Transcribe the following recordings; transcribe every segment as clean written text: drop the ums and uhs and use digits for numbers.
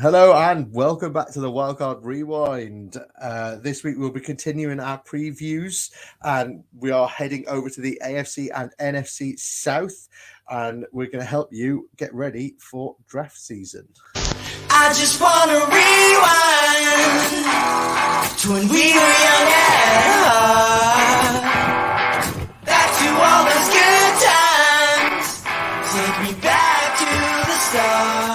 Hello and welcome back to the Wildcard Rewind. This week we'll be continuing our previews and we are heading over to the AFC and NFC South and we're going to help you get ready for draft season. I just wanna rewind to when we were young at heart. Back to all those good times. Take me back to the start.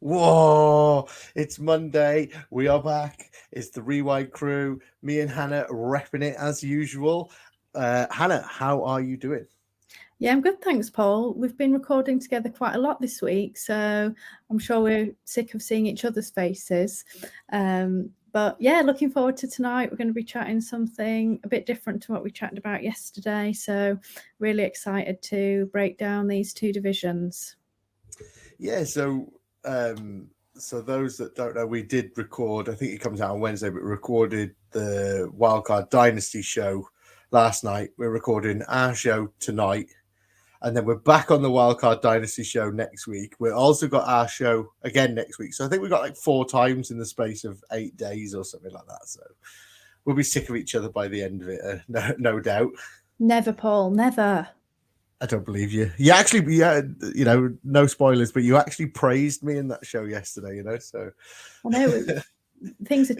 Whoa, it's Monday. We are back. It's the Rewind crew. Me and Hannah repping it as usual. Hannah, how are you doing? Yeah, I'm good, thanks, Paul. We've been recording together quite a lot this week, so I'm sure we're sick of seeing each other's faces. But yeah, looking forward to tonight. We're going to be chatting something a bit different to what we chatted about yesterday. So really excited to break down these two divisions. Yeah, so those that don't know, we did record, I think it comes out on Wednesday, but we recorded the Wildcard Dynasty show last night. We're recording our show tonight. And then we're back on the Wildcard Dynasty show next week. We've also got our show again next week. So I think we got like 4 times in the space of 8 days or something like that. So we'll be sick of each other by the end of it, no doubt. Never, Paul, never. I don't believe you. No spoilers, but you actually praised me in that show yesterday, so. I know, things are,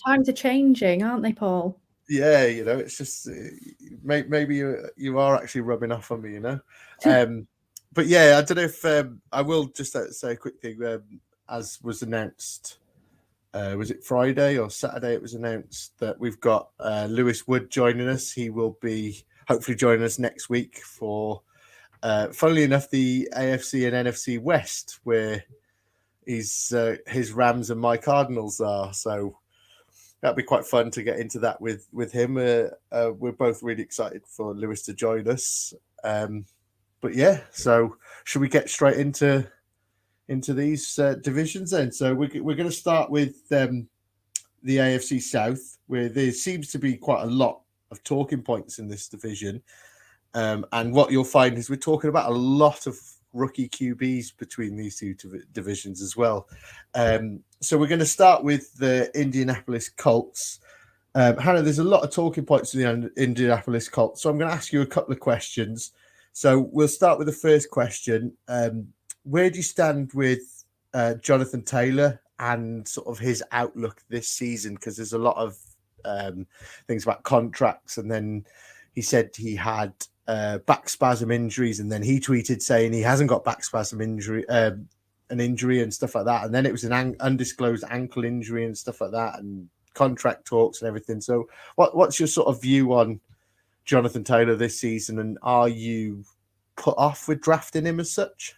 times are changing, aren't they, Paul? Yeah, it's just maybe you are actually rubbing off on me, But yeah, I don't know if I will just say a quick thing. As was announced, was it Friday or Saturday? It was announced that we've got Lewis Wood joining us. He will be hopefully joining us next week for, funnily enough, the AFC and NFC West, where his Rams and my Cardinals are. So that'd be quite fun to get into that with him. We're both really excited for Lewis to join us. But yeah, so should we get straight into these divisions then? So we're going to start with the AFC South, where there seems to be quite a lot of talking points in this division. And what you'll find is we're talking about a lot of rookie QBs between these two divisions as well. So we're going to start with the Indianapolis Colts. Hannah, there's a lot of talking points in the Indianapolis Colts, so I'm going to ask you a couple of questions. So we'll start with the first question. Where do you stand with Jonathan Taylor and sort of his outlook this season? Because there's a lot of things about contracts, and then he said he had back spasm injuries, and then he tweeted saying he hasn't got back spasm injury, an injury and stuff like that, and then it was an undisclosed ankle injury and stuff like that, and contract talks and everything. So what's your sort of view on Jonathan Taylor this season, and are you put off with drafting him as such?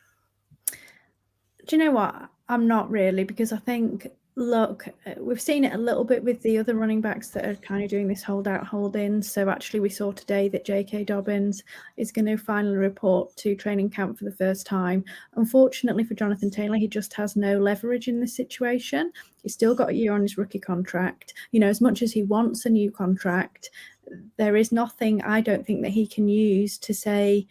Do you know what? I'm not really, because I think, look, we've seen it a little bit with the other running backs that are kind of doing this hold out, hold in. So actually we saw today that J.K. Dobbins is going to finally report to training camp for the first time. Unfortunately for Jonathan Taylor, he just has no leverage in this situation. He's still got a year on his rookie contract. As much as he wants a new contract, there is nothing, I don't think, that he can use to say,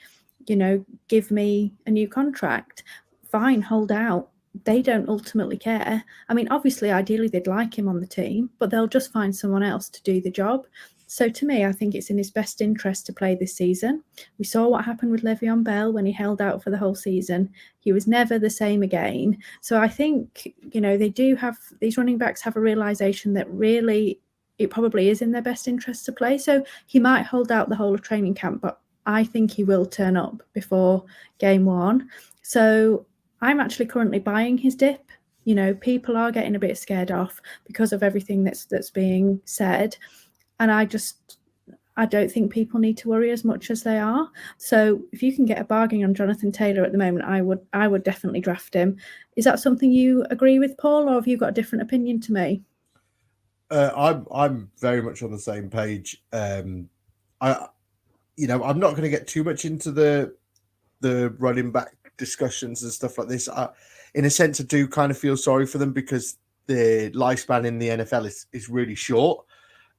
give me a new contract. Fine, hold out. They don't ultimately care. I mean, obviously, ideally, they'd like him on the team, but they'll just find someone else to do the job. So to me, I think it's in his best interest to play this season. We saw what happened with Le'Veon Bell when he held out for the whole season. He was never the same again. So I think, they do have, these running backs have a realization that really it probably is in their best interest to play. So he might hold out the whole of training camp, but I think he will turn up before game 1. So I'm actually currently buying his dip. People are getting a bit scared off because of everything that's being said. And I don't think people need to worry as much as they are. So if you can get a bargain on Jonathan Taylor at the moment, I would definitely draft him. Is that something you agree with, Paul, or have you got a different opinion to me? I'm very much on the same page. I'm not going to get too much into the running back discussions and stuff like this. In a sense, I do kind of feel sorry for them because the lifespan in the NFL is really short.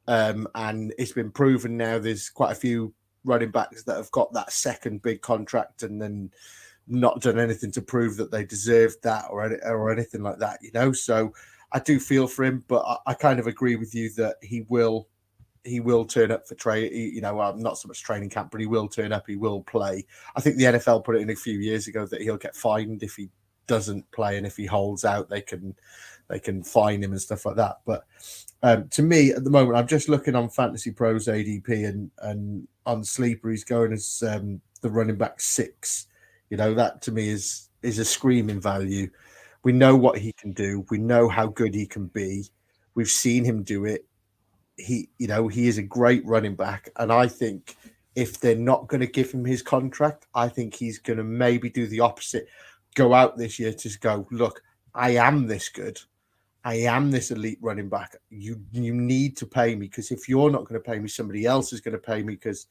And it's been proven now there's quite a few running backs that have got that second big contract and then not done anything to prove that they deserved that or anything like that, you know. So I do feel for him, but I kind of agree with you that he will turn up for you know, not so much training camp, but he will turn up, he will play. I think the NFL put it in a few years ago that he'll get fined if he doesn't play, and if he holds out, they can fine him and stuff like that. But to me, at the moment, I'm just looking on Fantasy Pros ADP, and on Sleeper, he's going as the running back 6. You know, that to me is a screaming value. We know what he can do. We know how good he can be. We've seen him do it. He is a great running back, and I think if they're not going to give him his contract, I think he's going to maybe do the opposite. Go out this year to go, look, I am this good. I am this elite running back. You need to pay me, because if you're not going to pay me, somebody else is going to pay me, because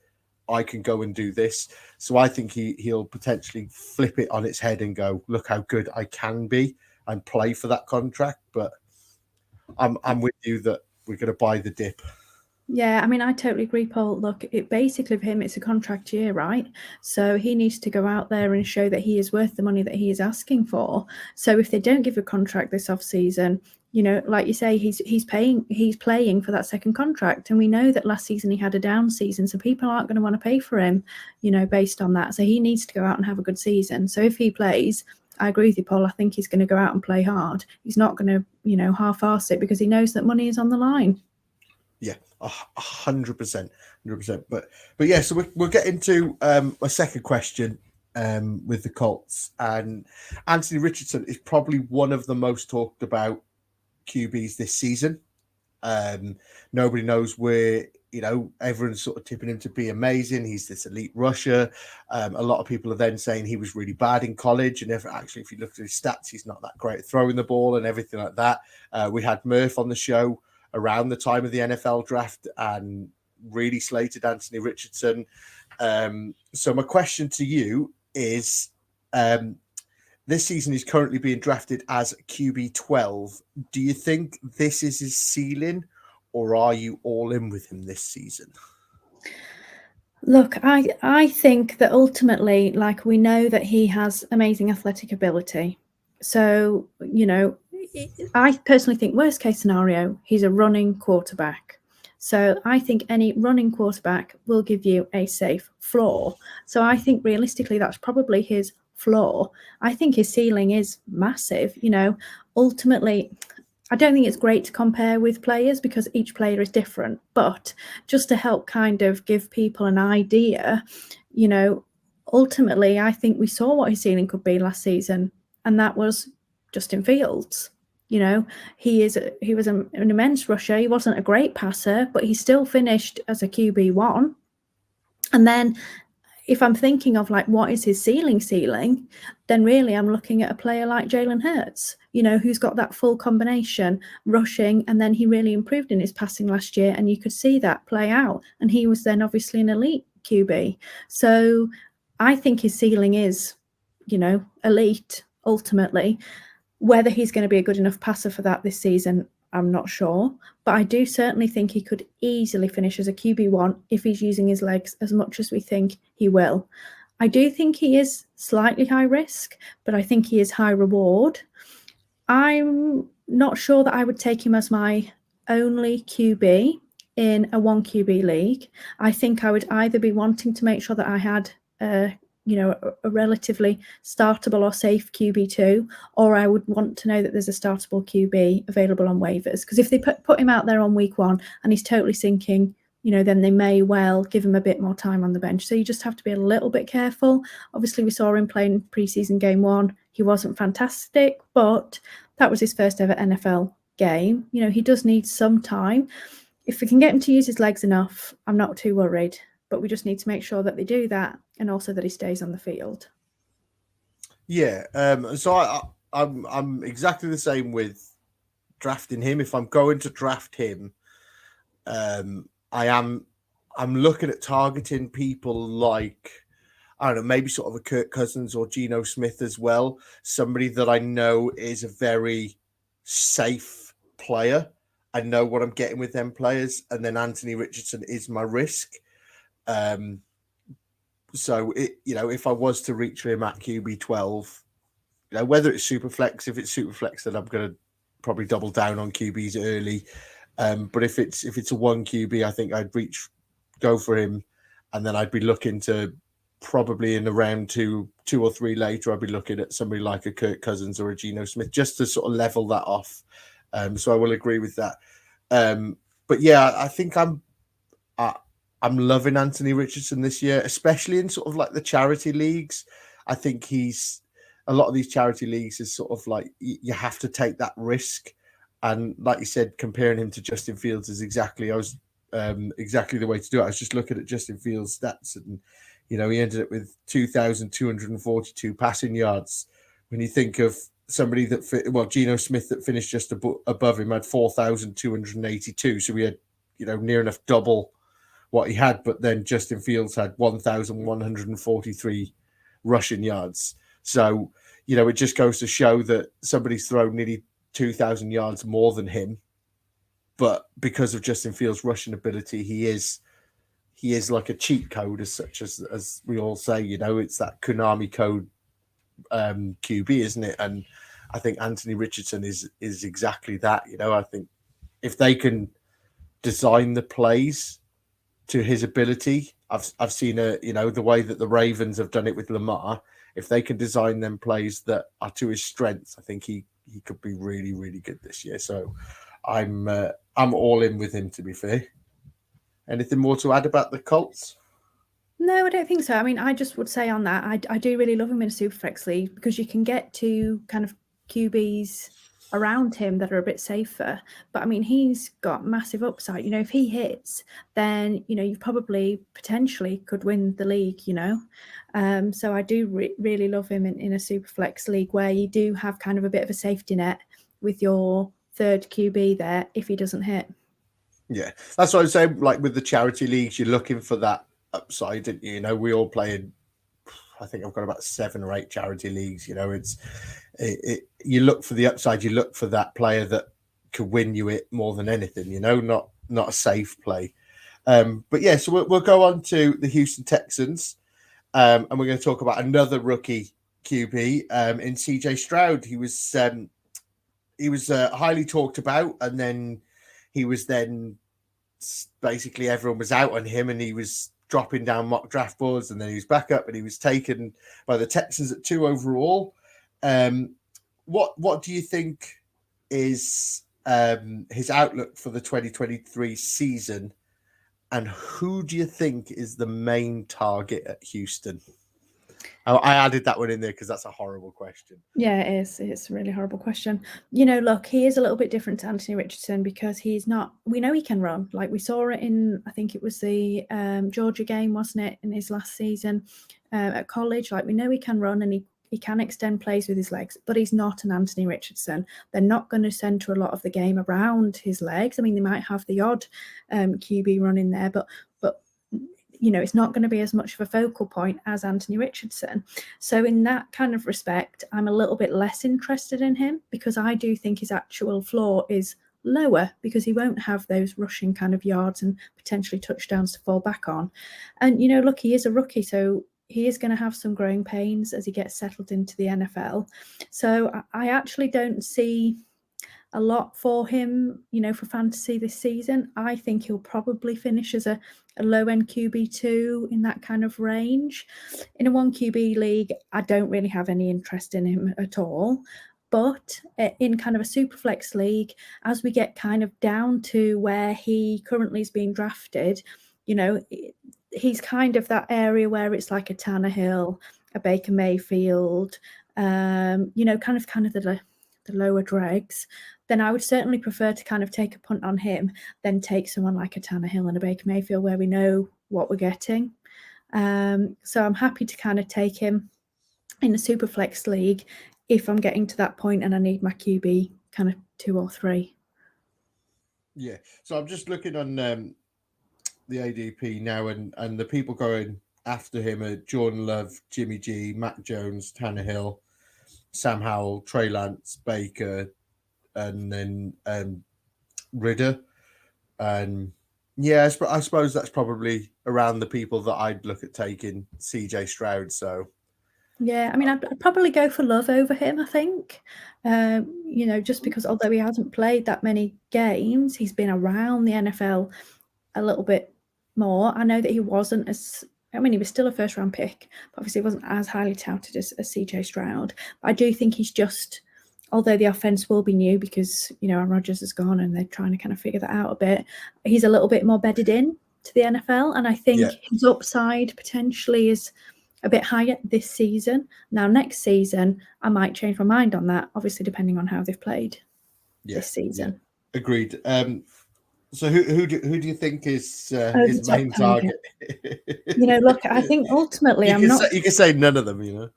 I can go and do this. So I think he'll potentially flip it on its head and go, look how good I can be, and play for that contract. But I'm with you that we're going to buy the dip. Yeah, I mean, I totally agree, Paul. Look, basically for him, it's a contract year, right? So he needs to go out there and show that he is worth the money that he is asking for. So if they don't give a contract this off season, you know, like you say, he's playing for that second contract, and we know that last season he had a down season, so people aren't going to want to pay for him, you know, based on that. So he needs to go out and have a good season. So if he plays, I agree with you, Paul. I think he's going to go out and play hard. He's not going to, you know, half-arse it, because he knows that money is on the line. Yeah, 100%. But yeah, so we'll get into a second question with the Colts. And Anthony Richardson is probably one of the most talked about QBs this season. Nobody knows where, you know, everyone's sort of tipping him to be amazing. He's this elite rusher. A lot of people are then saying he was really bad in college, and if you look at his stats, he's not that great at throwing the ball and everything like that. We had Murph on the show around the time of the NFL draft and really slated Anthony Richardson. So my question to you is, this season he's currently being drafted as QB 12. Do you think this is his ceiling, or are you all in with him this season? Look, I think that ultimately, like, we know that he has amazing athletic ability. So, you know, I personally think worst case scenario, he's a running quarterback. So I think any running quarterback will give you a safe floor. So I think realistically, that's probably his floor. I think his ceiling is massive. You know, ultimately, I don't think it's great to compare with players, because each player is different. But just to help kind of give people an idea, you know, ultimately, I think we saw what his ceiling could be last season, and that was Justin Fields. You know, he was an immense rusher. He wasn't a great passer, but he still finished as a QB1. And then if I'm thinking of like, what is his ceiling, then really I'm looking at a player like Jalen Hurts, you know, who's got that full combination, rushing, and then he really improved in his passing last year, and you could see that play out. And he was then obviously an elite QB. So I think his ceiling is, you know, elite ultimately. Whether he's going to be a good enough passer for that this season, I'm not sure. But I do certainly think he could easily finish as a QB1 if he's using his legs as much as we think he will. I do think he is slightly high risk, but I think he is high reward. I'm not sure that I would take him as my only QB in a 1 QB league. I think I would either be wanting to make sure that I had a relatively startable or safe QB2, or I would want to know that there's a startable QB available on waivers. Because if they put him out there on week 1 and he's totally sinking, you know, then they may well give him a bit more time on the bench. So you just have to be a little bit careful. Obviously, we saw him playing preseason game 1. He wasn't fantastic, but that was his first ever NFL game. You know, he does need some time. If we can get him to use his legs enough, I'm not too worried. But we just need to make sure that they do that, and also that he stays on the field. Yeah. So I'm exactly the same with drafting him. If I'm going to draft him, I'm looking at targeting people like, I don't know, maybe sort of a Kirk Cousins or Geno Smith as well. Somebody that I know is a very safe player. I know what I'm getting with them players. And then Anthony Richardson is my risk. So if I was to reach for him at QB12, whether it's super flex, if it's super flex, then I'm going to probably double down on QBs early. But if it's a one QB, I think I'd go for him, and then I'd be looking to probably in the round two or three later, I'd be looking at somebody like a Kirk Cousins or a Geno Smith just to sort of level that off. So I will agree with that. But yeah, I think I'm loving Anthony Richardson this year, especially in sort of like the charity leagues. I think a lot of these charity leagues is sort of like you have to take that risk. And like you said, comparing him to Justin Fields is exactly the way to do it. I was just looking at Justin Fields' stats, and he ended up with 2,242 passing yards. When you think of somebody Geno Smith that finished just above him had 4,282, so we had near enough double what he had. But then Justin Fields had 1,143 rushing yards. So it just goes to show that somebody's thrown nearly 2,000 yards more than him, but because of Justin Fields' rushing ability, he is like a cheat code as we all say. It's that Konami code QB, isn't it? And I think Anthony Richardson is exactly that. I think if they can design the plays to his ability, I've seen the way that the Ravens have done it with Lamar. If they can design them plays that are to his strengths, I think he could be really, really good this year. So I'm all in with him, to be fair. Anything more to add about the Colts? No, I don't think so. I mean, I just would say on that, I do really love him in a Superflex league because you can get to kind of QBs around him that are a bit safer. But I mean, he's got massive upside. If he hits, then, you probably potentially could win the league, So I do really love him in a Superflex league where you do have kind of a bit of a safety net with your third QB there if he doesn't hit. Yeah, that's what I'm saying. Like with the charity leagues, you're looking for that upside, didn't you? We all play in, I think I've got about 7 or 8 charity leagues. You look for the upside, you look for that player that could win you it more than anything, not a safe play. But yeah, so we'll go on to the Houston Texans, and we're going to talk about another rookie QB in CJ Stroud. He was highly talked about, and then he was basically everyone was out on him, and he was dropping down mock draft boards, and then he was back up, and he was taken by the Texans at 2 overall. What do you think is his outlook for the 2023 season, and who do you think is the main target at Houston? I added that one in there because that's a horrible question. Yeah, it is. It's a really horrible question. Look, he is a little bit different to Anthony Richardson because he's not, we know he can run. Like we saw it in, I think it was the Georgia game, wasn't it, in his last season at college. Like we know he can run and he can extend plays with his legs, but he's not an Anthony Richardson. They're not going to center a lot of the game around his legs. I mean, they might have the odd QB run in there, but it's not going to be as much of a focal point as Anthony Richardson. So in that kind of respect, I'm a little bit less interested in him because I do think his actual floor is lower because he won't have those rushing kind of yards and potentially touchdowns to fall back on. And, look, he is a rookie, so he is going to have some growing pains as he gets settled into the NFL. So I actually don't see a lot for him, for fantasy this season. I think he'll probably finish as a low-end QB2 in that kind of range. In a 1 QB league, I don't really have any interest in him at all. But in kind of a super flex league, as we get kind of down to where he currently is being drafted, he's kind of that area where it's like a Tannehill, a Baker Mayfield, kind of the lower dregs, then I would certainly prefer to kind of take a punt on him than take someone like a Tannehill and a Baker Mayfield where we know what we're getting. So I'm happy to kind of take him in a super flex league if I'm getting to that point and I need my QB kind of 2 or 3. Yeah. So I'm just looking on the ADP now, and the people going after him are Jordan Love, Jimmy G, Mac Jones, Tannehill, Sam Howell, Trey Lance, Baker, and then Ridder. And Yeah, I suppose that's probably around the people that I'd look at taking CJ Stroud. So Yeah, I mean, I'd probably go for Love over him, I think. Just because although he hasn't played that many games, he's been around the NFL a little bit more. I know that he wasn't he was still a first round pick, but obviously he wasn't as highly touted as CJ Stroud. But I do think he's just, although the offense will be new because, Aaron Rodgers is gone and they're trying to kind of figure that out a bit, he's a little bit more bedded in to the NFL. And I think his upside potentially is a bit higher this season. Now, next season, I might change my mind on that, obviously, depending on how they've played this season. Yeah. Agreed. So who do you think is his main target? Look, I think ultimately you can say none of them,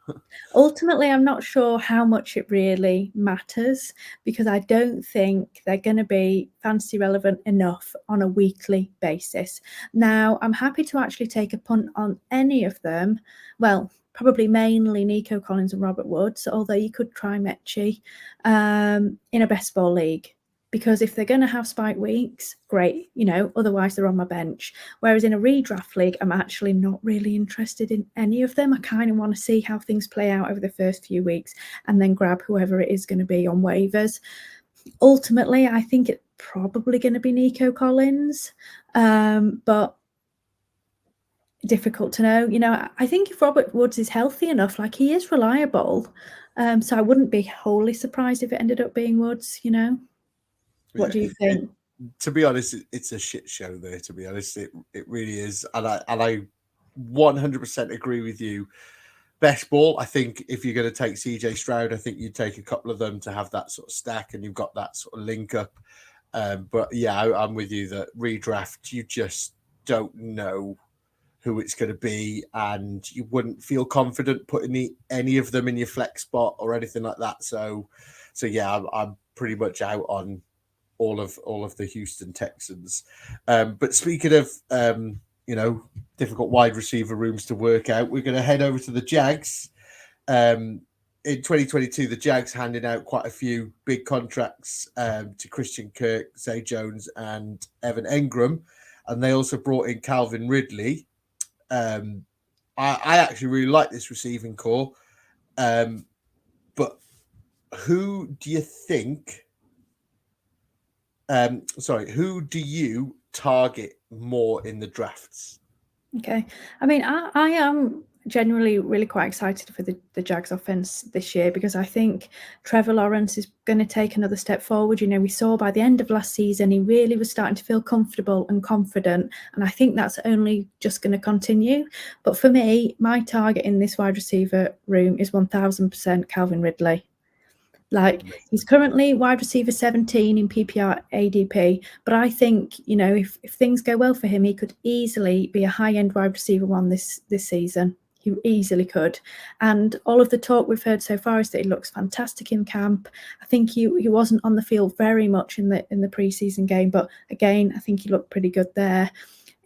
Ultimately, I'm not sure how much it really matters because I don't think they're going to be fantasy relevant enough on a weekly basis. Now, I'm happy to actually take a punt on any of them. Well, probably mainly Nico Collins and Robert Woods, although you could try Mechie in a best ball league. Because if they're going to have spike weeks, great, otherwise they're on my bench. Whereas in a redraft league, I'm actually not really interested in any of them. I kind of want to see how things play out over the first few weeks and then grab whoever it is going to be on waivers. Ultimately, I think it's probably going to be Nico Collins, but difficult to know. I think if Robert Woods is healthy enough, like he is reliable, so I wouldn't be wholly surprised if it ended up being Woods, What do you think? To be honest, it's a shit show there. To be honest, it really is, and I 100% agree with you. Best ball, I think if you're going to take CJ Stroud, I think you'd take a couple of them to have that sort of stack, and you've got that sort of link up. But yeah, I'm with you that redraft, you just don't know who it's going to be, and you wouldn't feel confident putting any of them in your flex spot or anything like that. So yeah, I'm pretty much out on all of the Houston Texans. But speaking of difficult wide receiver rooms to work out, we're going to head over to the Jags. In 2022, the Jags handed out quite a few big contracts to Christian Kirk, Zay Jones, and Evan Engram, and they also brought in Calvin Ridley. I actually really like this receiving core, but who do you think? Who do you target more in the drafts? Okay. I mean, I am genuinely really quite excited for the Jags offense this year because I think Trevor Lawrence is going to take another step forward. We saw by the end of last season, he really was starting to feel comfortable and confident. And I think that's only just going to continue. But for me, my target in this wide receiver room is 1000% Calvin Ridley. Like, he's currently wide receiver 17 in PPR ADP, but I think, if things go well for him, he could easily be a high-end wide receiver one this season. He easily could. And all of the talk we've heard so far is that he looks fantastic in camp. I think he wasn't on the field very much in the preseason game, but again, I think he looked pretty good there.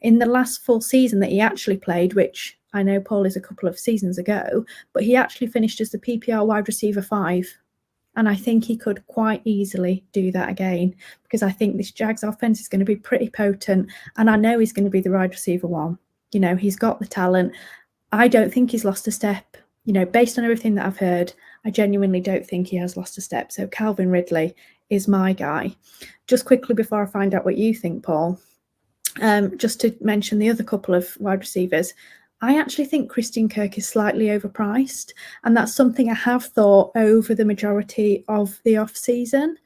In the last full season that he actually played, which I know, Paul, is a couple of seasons ago, but he actually finished as the PPR wide receiver 5. And I think he could quite easily do that again because I think this Jags offense is going to be pretty potent. And I know he's going to be the wide receiver 1. He's got the talent. I don't think he's lost a step. Based on everything that I've heard, I genuinely don't think he has lost a step. So Calvin Ridley is my guy. Just quickly before I find out what you think, Paul, just to mention the other couple of wide receivers, I actually think Christian Kirk is slightly overpriced, and that's something I have thought over the majority of the off-season.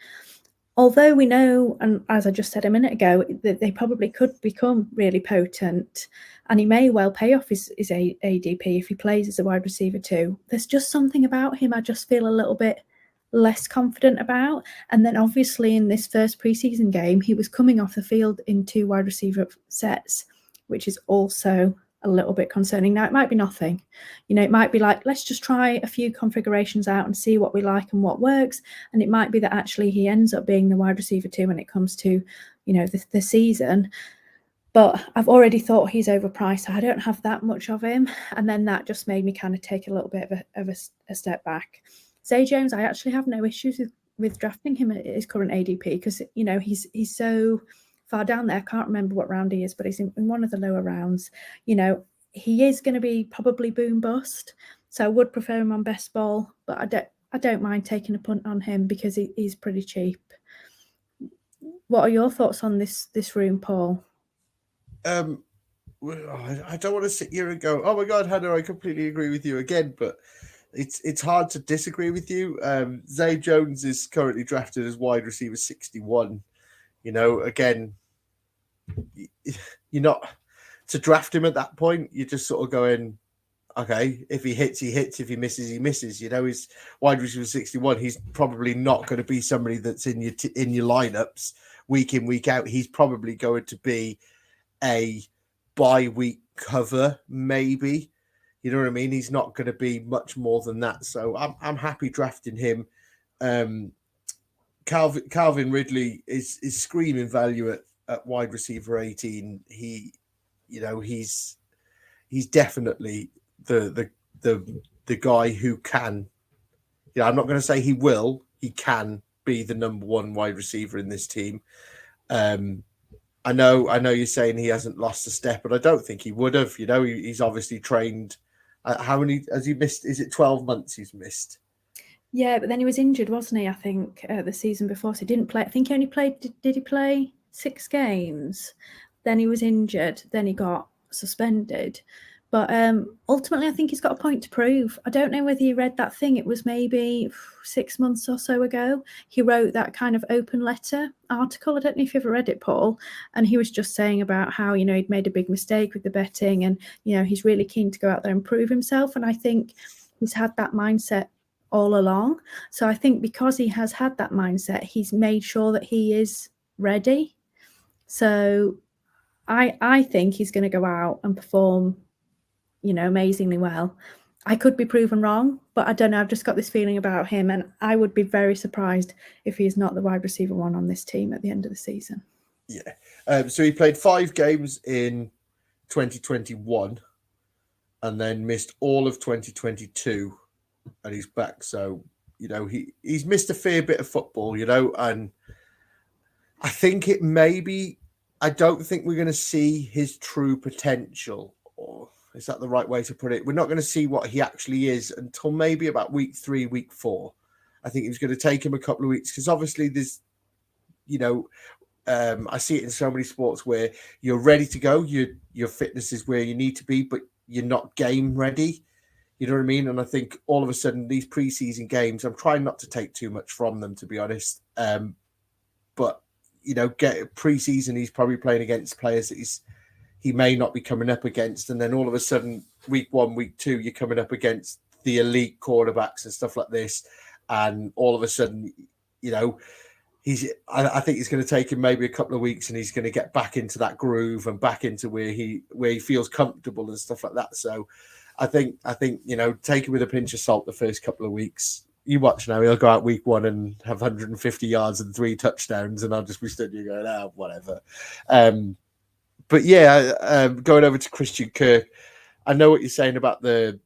Although we know, and as I just said a minute ago, that they probably could become really potent, and he may well pay off his ADP if he plays as a wide receiver too. There's just something about him I just feel a little bit less confident about. And then obviously in this first preseason game, he was coming off the field in 2 wide receiver sets, which is also a little bit concerning. Now, it might be nothing. It might be like, let's just try a few configurations out and see what we like and what works. And it might be that actually he ends up being the wide receiver 2 when it comes to, the season. But I've already thought he's overpriced. I don't have that much of him. And then that just made me kind of take a little bit of a step back. Zay Jones, I actually have no issues with drafting him at his current ADP because, he's so far down there. I can't remember what round he is, but he's in one of the lower rounds. You know, he is going to be probably boom bust. So I would prefer him on best ball, but I don't mind taking a punt on him because he's pretty cheap. What are your thoughts on this room, Paul? I don't want to sit here and go, oh my God, Hannah, I completely agree with you again, but it's hard to disagree with you. Zay Jones is currently drafted as wide receiver 61. You know, again, you're not to draft him at that point. You're just sort of going, okay, if he hits, he hits. If he misses, he misses. You know, he's wide receiver 61. He's probably not going to be somebody that's in your lineups week in, week out. He's probably going to be a bye-week cover, maybe. You know what I mean? He's not going to be much more than that. So I'm happy drafting him. Calvin Ridley is screaming value at wide receiver 18. He's definitely the guy who can. I'm not going to say he will. He can be the number one wide receiver in this team. I know you're saying he hasn't lost a step, but I don't think he would have. You know, he's obviously trained. How many has he missed? Is it 12 months he's missed? Yeah, but then he was injured, wasn't he? I think the season before, so he didn't play. I think he only played. Did he play 6 games? Then he was injured. Then he got suspended. But ultimately, I think he's got a point to prove. I don't know whether you read that thing. It was maybe 6 months or so ago. He wrote that kind of open letter article. I don't know if you ever read it, Paul. And he was just saying about how, you know, he'd made a big mistake with the betting and, you know, he's really keen to go out there and prove himself. And I think he's had that mindset all along. So I think because he has had that mindset, he's made sure that he is ready. So I think he's going to go out and perform, you know, amazingly well. I could be proven wrong, but I don't know. I've just got this feeling about him, and I would be very surprised if he's not the wide receiver 1 on this team at the end of the season. Yeah. So he played 5 games in 2021 and then missed all of 2022 and he's back. So, you know, he's missed a fair bit of football, you know, and I think it may be, I don't think we're going to see his true potential, or is that the right way to put it? We're not going to see what he actually is until maybe about week 3, week 4. I think it's going to take him a couple of weeks because obviously there's, you know, I see it in so many sports where you're ready to go. Your fitness is where you need to be, but you're not game ready. You know what I mean? And I think all of a sudden these preseason games, I'm trying not to take too much from them, to be honest. But, you know, get preseason, he's probably playing against players that he may not be coming up against. And then all of a sudden, week 1, week 2, you're coming up against the elite quarterbacks and stuff like this. And all of a sudden, you know, I think it's going to take him maybe a couple of weeks and he's going to get back into that groove and back into where he feels comfortable and stuff like that. So I think, you know, take it with a pinch of salt the first couple of weeks. You watch now, he'll go out week 1 and have 150 yards and 3 touchdowns, and I'll just be stood here going, whatever. But yeah, going over to Christian Kirk, I know what you're saying about the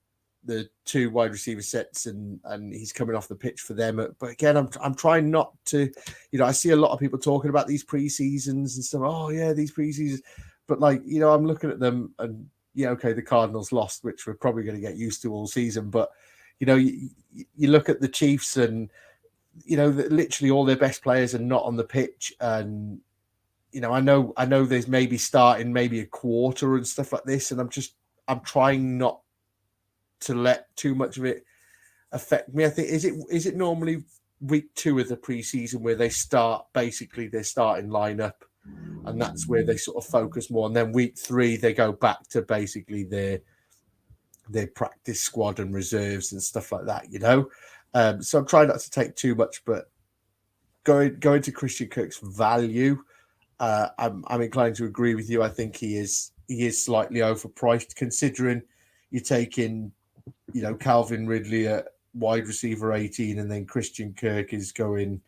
2 wide receiver sets and he's coming off the pitch for them. But again, I'm trying not to, you know, I see a lot of people talking about these preseasons and stuff. Oh yeah, these preseasons. But like, you know, I'm looking at them and yeah, okay, the Cardinals lost, which we're probably going to get used to all season. But, you know, you look at the Chiefs and, you know, literally all their best players are not on the pitch. And, you know, I know there's maybe starting maybe a quarter and stuff like this. And I'm trying not to let too much of it affect me. I think, is it normally week 2 of the preseason where they start basically their starting lineup? And that's where they sort of focus more. And then week 3, they go back to basically their practice squad and reserves and stuff like that, you know? So I'm trying not to take too much, but going to Christian Kirk's value, I'm inclined to agree with you. I think he is slightly overpriced considering you're taking, you know, Calvin Ridley at wide receiver 18 and then Christian Kirk is going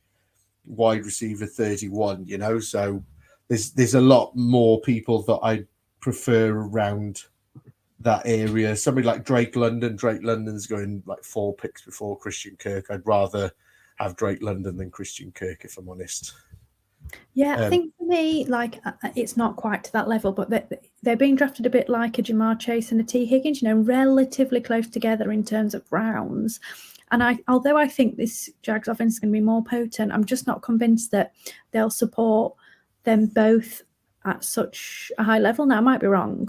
wide receiver 31, you know? So there's a lot more people that I prefer around that area. Somebody like Drake London. Drake London's going like 4 picks before Christian Kirk. I'd rather have Drake London than Christian Kirk, if I'm honest. Yeah, I think for me, like, it's not quite to that level, but they're being drafted a bit like a Jamar Chase and a T. Higgins, relatively close together in terms of rounds. And although I think this Jags offense is going to be more potent, I'm just not convinced that they'll support them both at such a high level. Now, I might be wrong.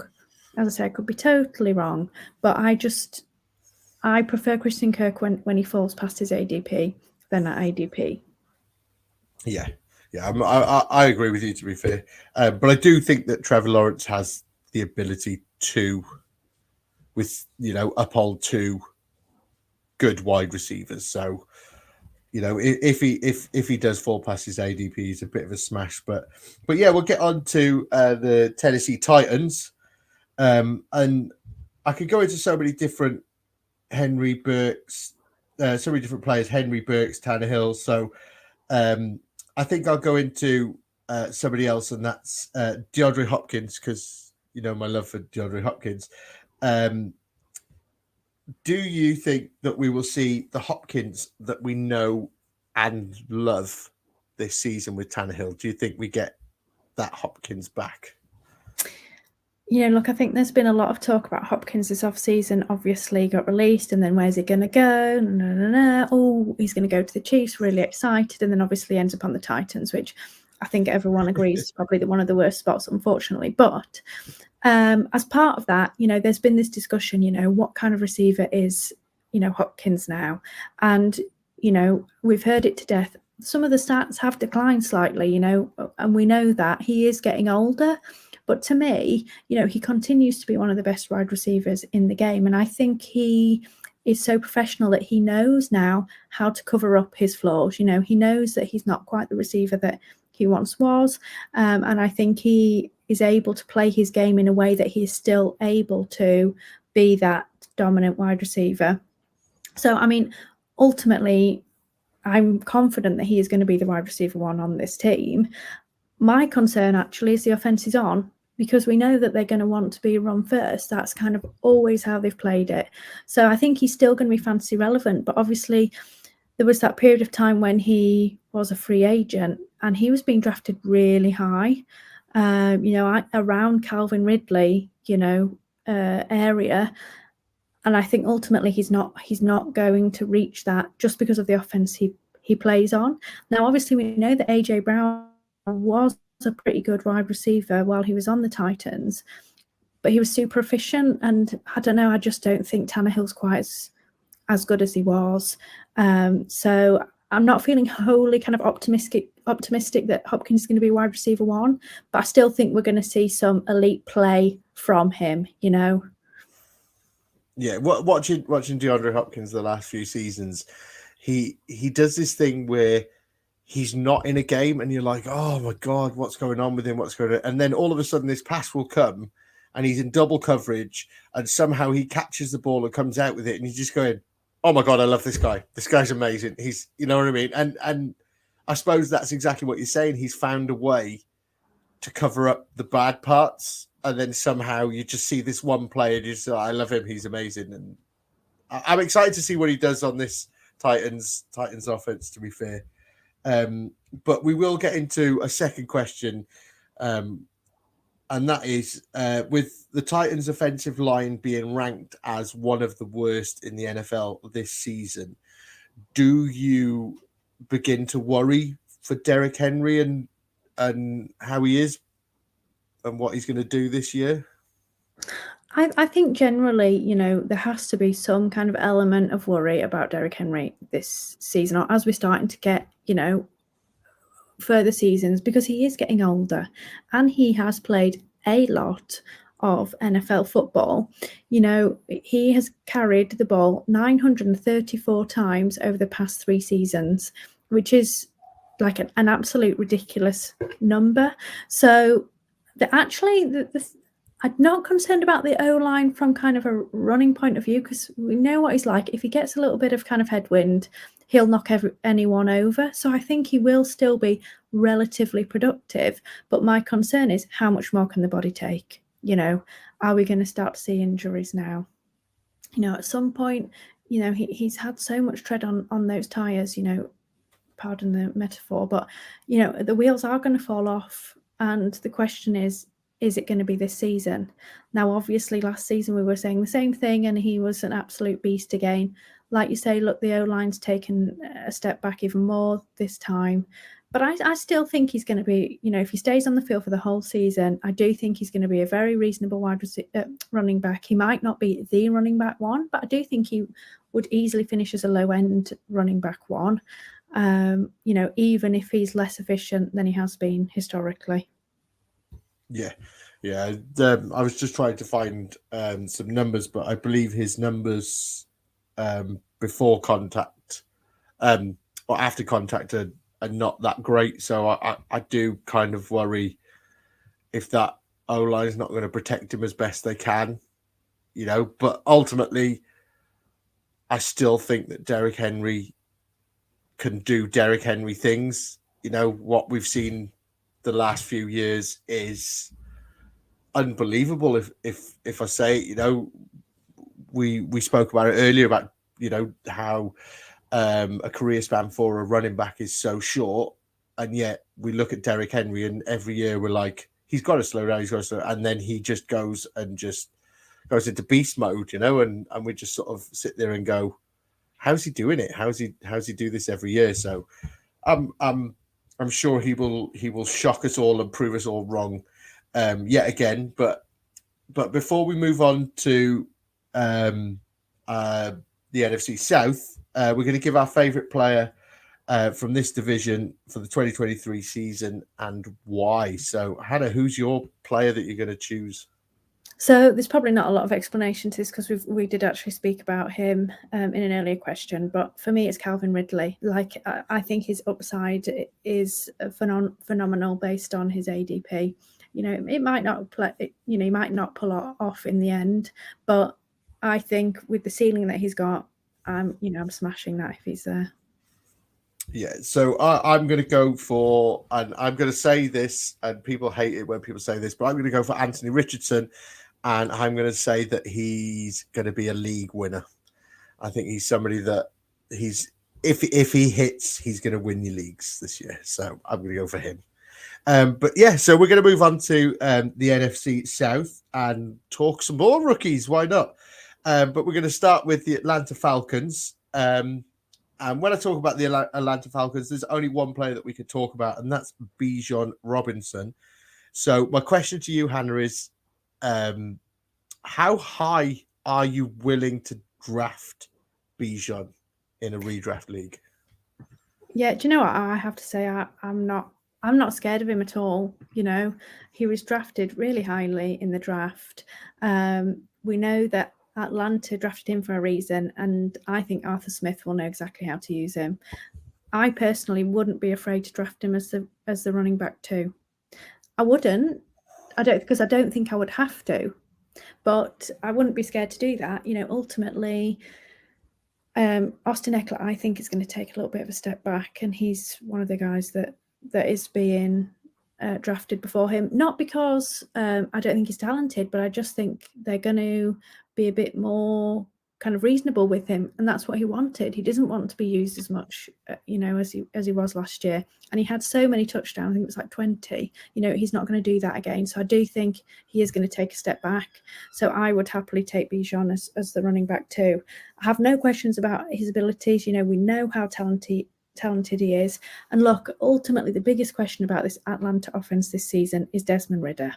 As I say, I could be totally wrong, but I prefer Christian Kirk when he falls past his ADP than at ADP. Yeah, I agree with you, to be fair. But I do think that Trevor Lawrence has the ability to, uphold two good wide receivers. So, if he does fall past his ADP, he's a bit of a smash. But yeah, we'll get on to the Tennessee Titans. And I could go into so many different Henry Burks, so many different players, Henry Burks, Tannehill. So I think I'll go into somebody else, and that's DeAndre Hopkins, because my love for DeAndre Hopkins. Do you think that we will see the Hopkins that we know and love this season with Tannehill? Do you think we get that Hopkins back? Look, I think there's been a lot of talk about Hopkins this offseason. Obviously, he got released, and then where's he going to go? Oh, he's going to go to the Chiefs, really excited, and then obviously ends up on the Titans, which I think everyone agrees is probably one of the worst spots, unfortunately. But as part of that, there's been this discussion, what kind of receiver is, Hopkins now? And, we've heard it to death. Some of the stats have declined slightly, and we know that he is getting older. But to me, he continues to be one of the best wide receivers in the game. And I think he is so professional that he knows now how to cover up his flaws. He knows that he's not quite the receiver that he once was. And I think he is able to play his game in a way that he's still able to be that dominant wide receiver. So, ultimately, I'm confident that he is going to be the wide receiver one on this team. My concern actually is the offense is on, because we know that they're going to want to be run first. That's kind of always how they've played it. So I think he's still going to be fantasy relevant. But obviously, there was that period of time when he was a free agent and he was being drafted really high, around Calvin Ridley, area. And I think ultimately he's not going to reach that just because of the offense he plays on. Now, obviously, we know that AJ Brown was a pretty good wide receiver while he was on the Titans, but he was super efficient, and I don't know, I just don't think Tannehill's quite as good as he was. So I'm not feeling wholly kind of optimistic that Hopkins is going to be wide receiver one, but I still think we're going to see some elite play from him, Yeah, watching DeAndre Hopkins the last few seasons, he does this thing where he's not in a game and you're like, oh my God, what's going on with him? What's going on? And then all of a sudden this pass will come and he's in double coverage and somehow he catches the ball and comes out with it. And he's just going, oh my God, I love this guy. This guy's amazing. He's, you know what I mean? And I suppose that's exactly what you're saying. He's found a way to cover up the bad parts. And then somehow you just see this one player, just, I love him. He's amazing. And I'm excited to see what he does on this Titans offense, to be fair. But we will get into a second question, and that is with the Titans' offensive line being ranked as one of the worst in the NFL this season, do you begin to worry for Derrick Henry and how he is and what he's going to do this year? I think generally, there has to be some kind of element of worry about Derrick Henry this season, or as we're starting to get, further seasons, because he is getting older and he has played a lot of NFL football. He has carried the ball 934 times over the past 3 seasons, which is like an absolute ridiculous number. So I'm not concerned about the O-line from kind of a running point of view, because we know what he's like. If he gets a little bit of kind of headwind, he'll knock anyone over. So I think he will still be relatively productive. But my concern is, how much more can the body take? Are we going to start to see injuries now? At some point, he's had so much tread on those tires, pardon the metaphor, but the wheels are going to fall off, and the question is it going to be this season? Now, obviously, last season we were saying the same thing, and he was an absolute beast again. Like you say, look, the O-line's taken a step back even more this time. But I still think he's going to be, if he stays on the field for the whole season, I do think he's going to be a very reasonable running back. He might not be the running back one, but I do think he would easily finish as a low-end running back one, even if he's less efficient than he has been historically. Yeah. I was just trying to find some numbers, but I believe his numbers before contact or after contact are not that great. So I do kind of worry if that O-line is not going to protect him as best they can, But ultimately, I still think that Derrick Henry can do Derrick Henry things. What we've seen the last few years is unbelievable. If I say, we spoke about it earlier about how a career span for a running back is so short, and yet we look at Derrick Henry, and every year we're like, he's got to slow down, and then he just goes into beast mode, and we just sort of sit there and go, how's he doing it? How's he do this every year? So I'm sure he will shock us all and prove us all wrong yet again. But before we move on to the NFC South, we're going to give our favorite player from this division for the 2023 season and why. So, Hannah, who's your player that you're going to choose? So there's probably not a lot of explanation to this because we did actually speak about him in an earlier question. But for me, it's Calvin Ridley. Like, I think his upside is phenomenal based on his ADP. It might not play. He might not pull off in the end, but I think with the ceiling that he's got, I'm smashing that if he's there. Yeah, so I'm going to go for, and I'm going to say this, and people hate it when people say this, but I'm going to go for Anthony Richardson, and I'm going to say that he's going to be a league winner. I think he's somebody that if he hits, he's going to win your leagues this year. So I'm going to go for him. But yeah, so we're going to move on to the NFC South and talk some more rookies. Why not? But we're going to start with the Atlanta Falcons. And when I talk about the Atlanta Falcons, there's only one player that we could talk about, and that's Bijan Robinson. So my question to you, Hannah, is how high are you willing to draft Bijan in a redraft league? Yeah, do you know what? I have to say I'm not scared of him at all. He was drafted really highly in the draft. We know that Atlanta drafted him for a reason, and I think Arthur Smith will know exactly how to use him. I personally wouldn't be afraid to draft him as the running back too. I wouldn't. Because I don't think I would have to, but I wouldn't be scared to do that. Ultimately, Austin Eckler, I think, is going to take a little bit of a step back, and he's one of the guys that is being drafted before him. Not because I don't think he's talented, but I just think they're going to be a bit more kind of reasonable with him, and that's what he wanted. He doesn't want to be used as much, as he was last year, and he had so many touchdowns. I think it was like 20. He's not going to do that again. So I do think he is going to take a step back. So I would happily take Bijan as the running back too. I have no questions about his abilities. We know how talented he is. And look, ultimately, the biggest question about this Atlanta offense this season is Desmond Ridder.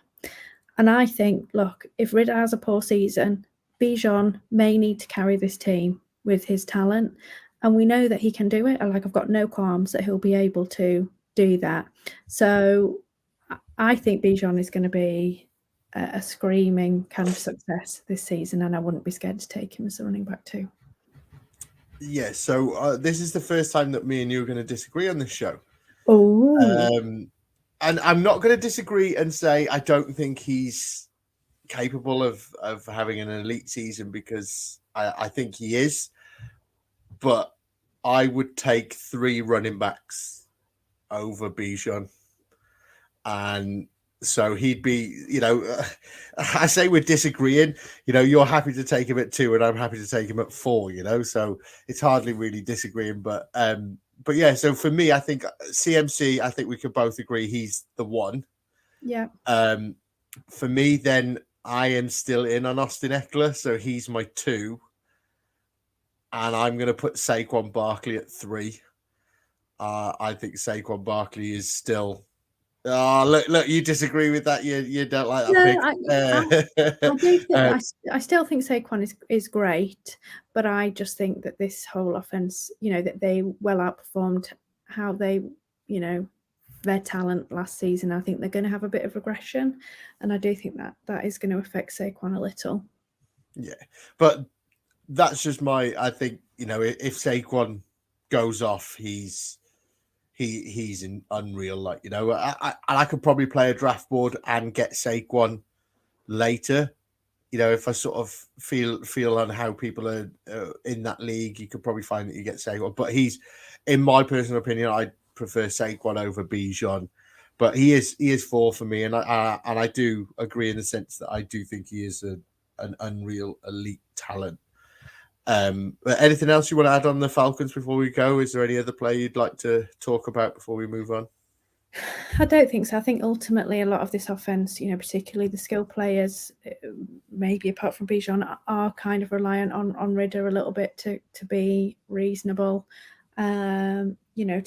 And I think, look, if Ridder has a poor season, Bijan may need to carry this team with his talent. And we know that he can do it. I've got no qualms that he'll be able to do that. So I think Bijan is going to be a screaming kind of success this season, and I wouldn't be scared to take him as a running back too. Yeah, so this is the first time that me and you are going to disagree on this show. Oh. And I'm not going to disagree and say I don't think he's capable of having an elite season, because I think he is. But I would take 3 running backs over Bijan. And so he'd be, I say we're disagreeing, you're happy to take him at 2 and I'm happy to take him at 4, so it's hardly really disagreeing. But but yeah, so for me, I think CMC, I think we could both agree he's the one. Yeah. For me, then I am still in on Austin Eckler, so he's my 2. And I'm going to put Saquon Barkley at 3. I think Saquon Barkley is still. Oh, look! You disagree with that? You don't like that pick? I do think I still think Saquon is great, but I just think that this whole offense, that they well outperformed how they, their talent last season. I think they're going to have a bit of regression, and I do think that is going to affect Saquon a little. Yeah, but that's just I think if Saquon goes off, he's unreal. I could probably play a draft board and get Saquon later. If I sort of feel on how people are in that league, you could probably find that you get Saquon. But he's, in my personal opinion, I prefer Saquon over Bijan. But he is 4 for me, and I do agree in the sense that I do think he is an unreal elite talent. But anything else you want to add on the Falcons before we go? Is there any other play you'd like to talk about before we move on? I don't think so. I think ultimately a lot of this offense, particularly the skill players, maybe apart from Bijan, are kind of reliant on Ridder a little bit to be reasonable, to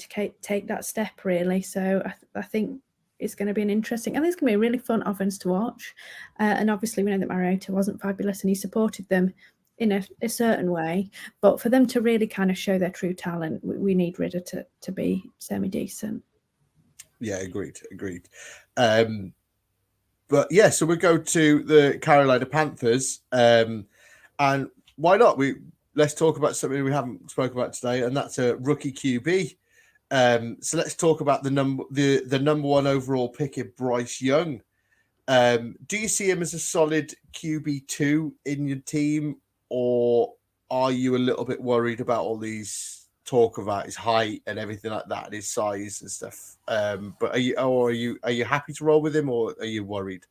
take that step really. So I think it's going to be an interesting, and it's going to be a really fun offense to watch. And obviously we know that Mariota wasn't fabulous and he supported them in a certain way, but for them to really kind of show their true talent, we need Ridder to be semi-decent. Yeah, agreed. But yeah, so we go to the Carolina Panthers, and why not? Let's talk about something we haven't spoken about today, and that's a rookie QB. So let's talk about the number 1 overall pick in Bryce Young. Do you see him as a solid QB2 in your team, or are you a little bit worried about all these talk about his height and everything like that, and his size and stuff? But are you happy to roll with him, or are you worried?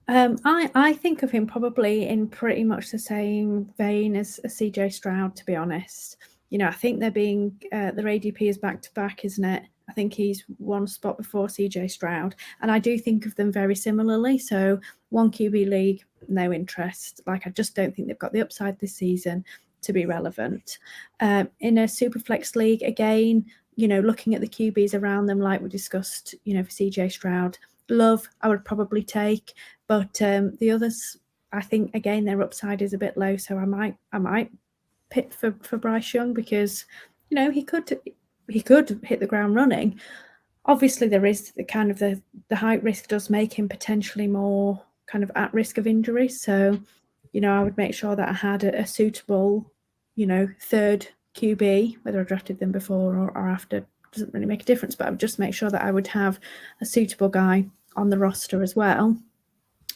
I think of him probably in pretty much the same vein as CJ Stroud, to be honest. I think they're being their ADP is back to back, isn't it? I think he's one spot before CJ Stroud, and I do think of them very similarly. So 1 QB league, no interest. I just don't think they've got the upside this season to be relevant. In a super flex league, again, looking at the QBs around them, like we discussed, for CJ Stroud, Love I would probably take, but the others, I think again their upside is a bit low. So I might pit for Bryce Young, because he could hit the ground running. Obviously, there is the kind of the height risk does make him potentially more kind of at risk of injury. So, I would make sure that I had a suitable, 3rd QB, whether I drafted them before or after, doesn't really make a difference. But I would just make sure that I would have a suitable guy on the roster as well.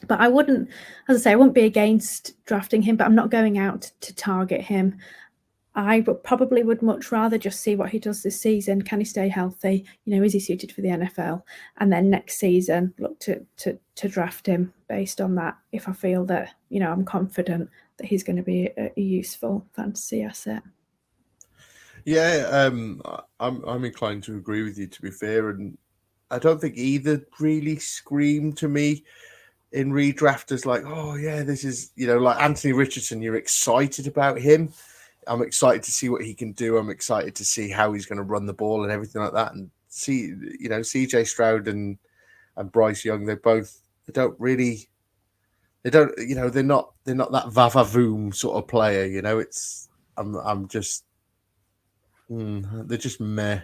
But I wouldn't, as I say, I wouldn't be against drafting him, but I'm not going out to target him. I probably would much rather just see what he does this season. Can he stay healthy? Is he suited for the NFL? And then next season, look to draft him based on that. If I feel that, I'm confident that he's going to be a useful fantasy asset. Yeah, I'm inclined to agree with you, to be fair. And I don't think either really screamed to me in redrafters like, oh yeah, this is, like Anthony Richardson, you're excited about him. I'm excited to see what he can do. I'm excited to see how he's going to run the ball and everything like that. And see, CJ Stroud and Bryce Young, they're not that Voom sort of player. They're just meh.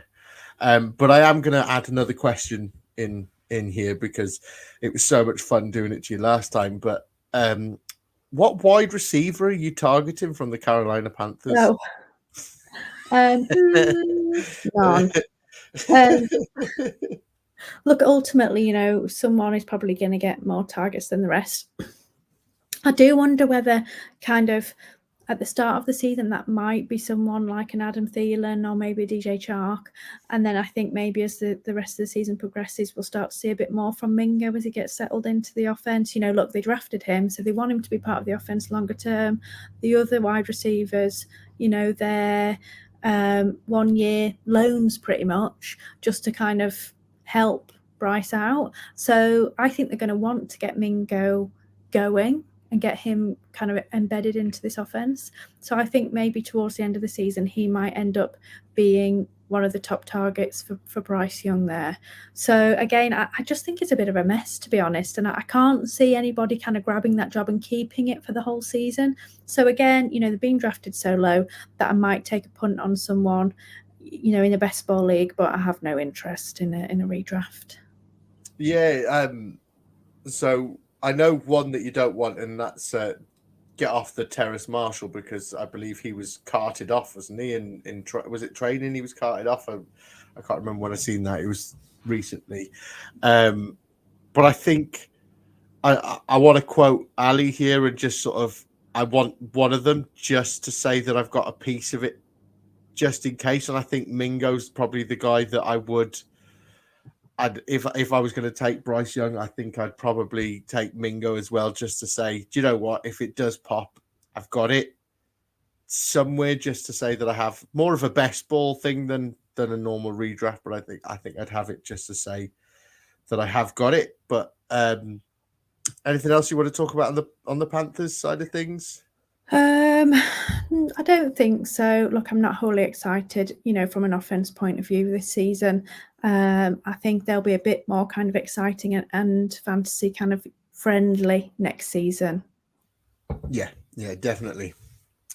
But I am going to add another question in here, because it was so much fun doing it to you last time. But what wide receiver are you targeting from the Carolina Panthers? No. None. Look, ultimately, someone is probably going to get more targets than the rest. I do wonder whether kind of at the start of the season that might be someone like an Adam Thielen or maybe DJ Chark. And then I think maybe as the rest of the season progresses, we'll start to see a bit more from Mingo as he gets settled into the offense. Look, they drafted him, so they want him to be part of the offense longer term. The other wide receivers, they're 1 year loans pretty much, just to kind of help Bryce out. So I think they're going to want to get Mingo going and get him kind of embedded into this offense. So I think maybe towards the end of the season, he might end up being one of the top targets for Bryce Young there. So again, I just think it's a bit of a mess, to be honest. And I can't see anybody kind of grabbing that job and keeping it for the whole season. So again, they're being drafted so low that I might take a punt on someone, in the best ball league, but I have no interest in a redraft. Yeah. So I know one that you don't want, and that's get off the Terrace Marshall, because I believe he was carted off, wasn't he? Was it training? He was carted off. I can't remember when I seen that. It was recently. But I think I want to quote Ali here and just sort of, I want one of them just to say that I've got a piece of it just in case. And I think Mingo's probably the guy that I would. If I was going to take Bryce Young, I think I'd probably take Mingo as well, just to say, do you know what? If it does pop, I've got it somewhere, just to say that I have more of a best ball thing than a normal redraft. But I think I'd have it just to say that I have got it. But anything else you want to talk about on the Panthers side of things? I don't think so. Look, I'm not wholly excited, from an offense point of view this season. I think they'll be a bit more kind of exciting and fantasy kind of friendly next season. Yeah, definitely.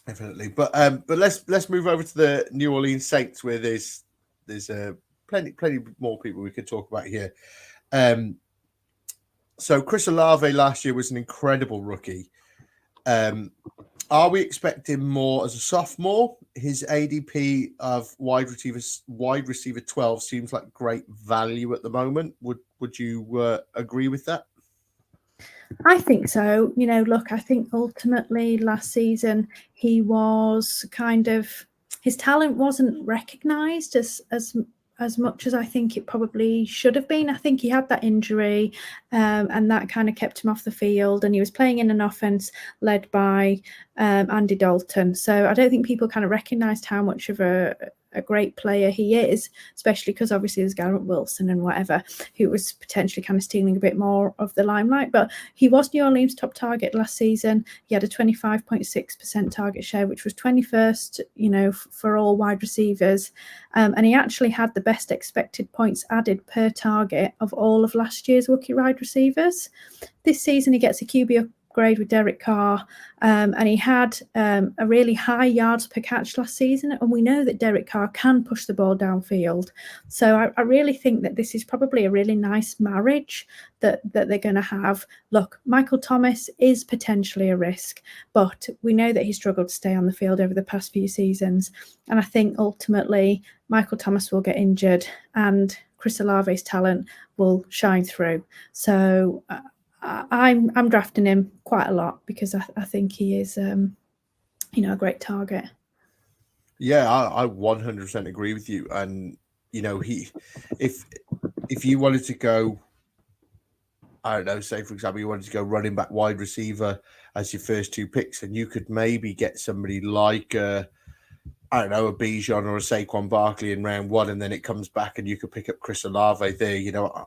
But let's move over to the New Orleans Saints, where there's plenty more people we could talk about here. So Chris Olave last year was an incredible rookie. Are we expecting more as a sophomore? His ADP of wide receiver 12 seems like great value at the moment. Would you agree with that? I think so. Look, I think ultimately last season he was his talent wasn't recognized as much as I think it probably should have been. I think he had that injury and that kind of kept him off the field, and he was playing in an offense led by Andy Dalton. So I don't think people kind of recognized how much of a great player he is, especially because obviously there's Garrett Wilson and whatever, who was potentially kind of stealing a bit more of the limelight. But he was New Orleans' top target last season. He had a 25.6% target share, which was 21st, for all wide receivers. And he actually had the best expected points added per target of all of last year's rookie wide receivers. This season, he gets a QB upgrade with Derek Carr, and he had a really high yards per catch last season, and we know that Derek Carr can push the ball downfield. So I really think that this is probably a really nice marriage that they're going to have. Look, Michael Thomas is potentially a risk, but we know that he struggled to stay on the field over the past few seasons, and I think ultimately Michael Thomas will get injured and Chris Olave's talent will shine through. So I'm drafting him quite a lot because I think he is, a great target. Yeah, I 100% agree with you. And if you wanted to go, I don't know, say for example, you wanted to go running back, wide receiver as your first two picks, and you could maybe get somebody like I don't know, a Bijan or a Saquon Barkley in round one, and then it comes back and you could pick up Chris Olave there.